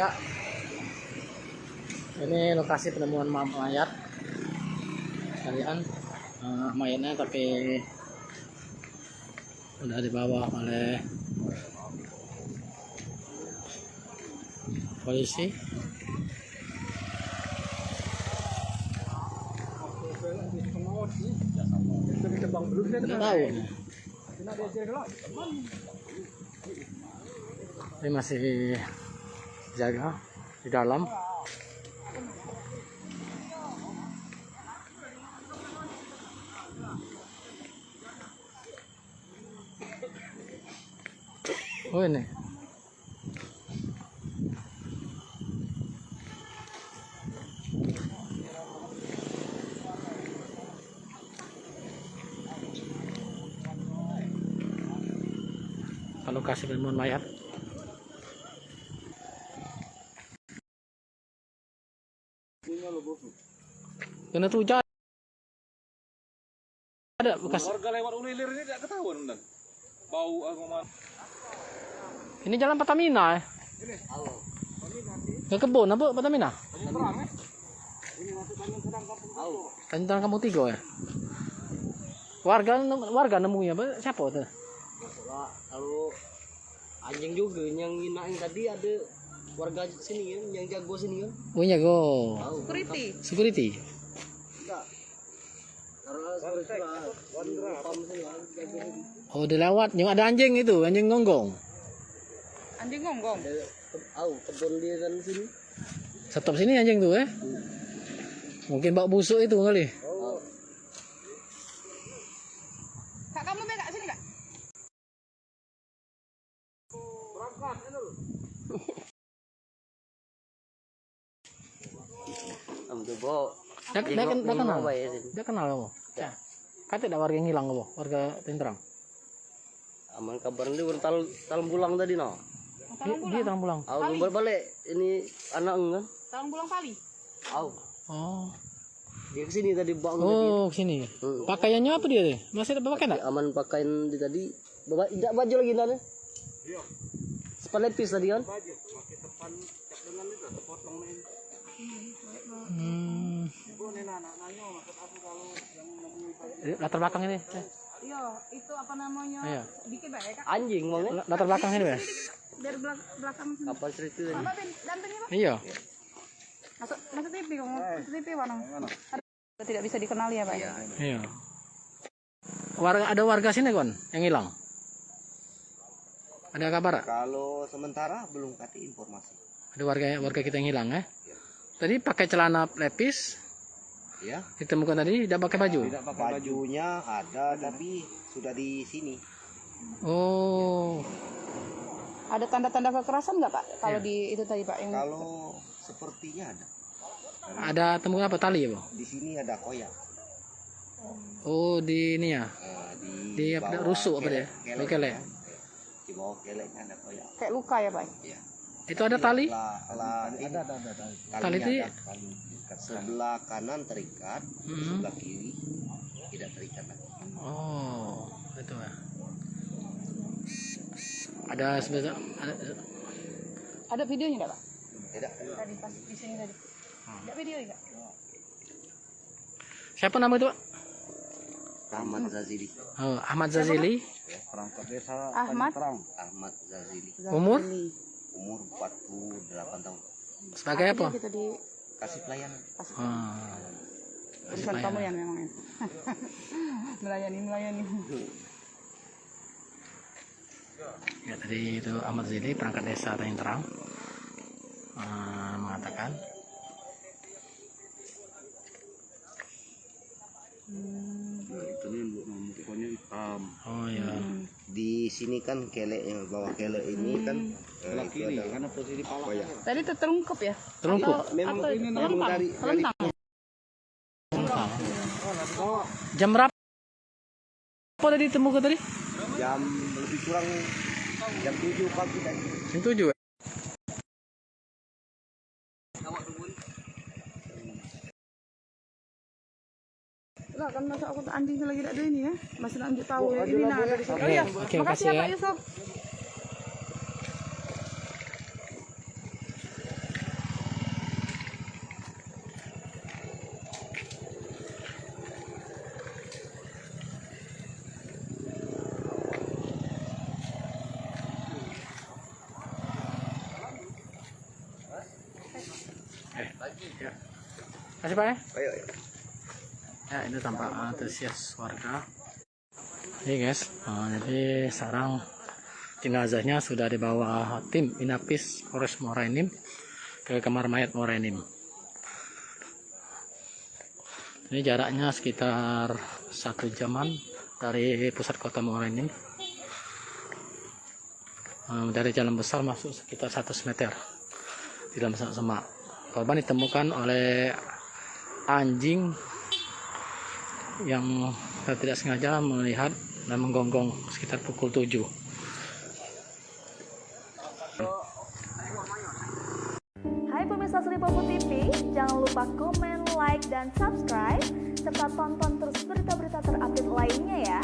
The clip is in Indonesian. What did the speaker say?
ya. Ini lokasi penemuan mayat. Kalian mayatnya tapi udah dibawa oleh polisi. Nggak tahu. Ini masih jaga di dalam. Oh ini. Lokasi penemuan mayat. Kena tuh hujan. Ada bekas. Warga lewat ulilir ini tidak ketahuan dan bau agoman. Ini jalan Pertamina. Ini. Ke kebun apa Pertamina? Ini terang ya. Ini masuk Tanjung Sedang Kampung Tigo. Tanjung Kampung Tigo ya. Warga nemunya siapa tuh? Kalau anjing juga yang nginain tadi ada warga sini kan, yang jago sini kan. Oh jago. Security. Enggak. Oh udah lewat, yang ada anjing itu, anjing gonggong. Anjing gonggong. Kebun dia kan sini. Stop sini anjing tuh Mungkin bak busuk itu kali. Kak kamu Kak sini Kak. Berangkat ini loh. Dia kenal kamu. Ya. Kata ada warga yang hilang kamu, warga Tentrang. Aman kabar ini urut talam pulang tadi no. Dia talang pulang. Belum balik ini anak kan. Talang pulang Pali. Oh. Dia kesini tadi bawa Oh, kesini. Pakaiannya apa dia deh? Masih ada pakai enggak? Aman pakaian di tadi. Tidak baju lagi nana. Iya. Sepan lepis tadi kan. Baju pakai sepan cak dengan itu sepotong ini. Ibu nih anak nanya maksud aku kalau yang nemui Latar belakang ini. Iya, itu apa namanya? Iya. Dikit bae Kak. Anjing mau Latar belakang ini, Bang. Biar belakang sini. Apa cerita tadi? Apa Ben? Dampingnya Pak? Iya. Masuk TV kamu. TV mana? Tidak bisa dikenali ya, Pak? Iya. Ada warga sini kon yang hilang. Ada kabar? Kalau sementara belum kasih informasi. Ada warga kita yang hilang Tadi pakai celana lepis. Ya. Ditemukan tadi tidak pakai baju. Tidak pakai bajunya ada tapi sudah di sini. Oh. Ada tanda-tanda kekerasan nggak Pak? Kalau di itu tadi Pak yang Kalau sepertinya ada. Ada temukan apa tali ya, Bang? Di sini ada koyak. Oh, di ini ya. Di apa rusuk apa dia? Kelek. Di bawah keleknya ada koyak. kayak luka ya Pak? Iya. Itu ada tali? Ada. Tali itu sebelah kanan terikat, sebelah kiri tidak terikat lagi. Oh, itu ya. Ada sebelah Ada videonya nggak Pak? Tidak. Tadi pas di sini tadi. Ada video nggak? siapa nama itu, Pak? Ahmad Zazili. Oh, Ahmad Zazili. perangkat desa Ahmad. Ahmad Zazili. Umur? Umur 48 tahun. Sebagai apa? Kita di Kasih pelayanan. urusan kamu ya memang ya. melayani. Ya tadi itu Ahmad Zili, perangkat desa Tanjung Terang, mengatakan itu nih pokoknya hitam. oh ya Di sini kan keleknya, bawah kelek ini kan Sebelah itu kiri ada karena posisi pala. koyak. Tadi terungkap ya? terungkup. Memang Atau ini kelentang? dari Kelentang. Jam berapa tadi ditemukan tadi? jam lebih kurang jam 7 pagi tadi. Jam 7 ya? Enggak kan masa aku anjing lagi ada ini ya. Masih lanjut tahu ya. Ini nah dari situ. Oke, Oh ya. oke, Makasih makasih ya ya. Pak Yusuf. Ya. Kasih Pak ya. Ayo. Ya, ini tampak antusias warga. Ini guys, jadi sekarang jenazahnya sudah dibawa tim Inapis Polres Muara Enim ke kamar mayat Muara Enim. Ini jaraknya sekitar 1 jaman dari pusat kota Muara Enim. Dari jalan besar masuk sekitar 100 meter di dalam semak. Korban ditemukan oleh anjing yang tidak sengaja melihat dan menggonggong sekitar pukul 7. Hai pemirsa Sri Popo TV, jangan lupa komen, like, dan subscribe, serta tonton terus berita-berita terupdate lainnya ya.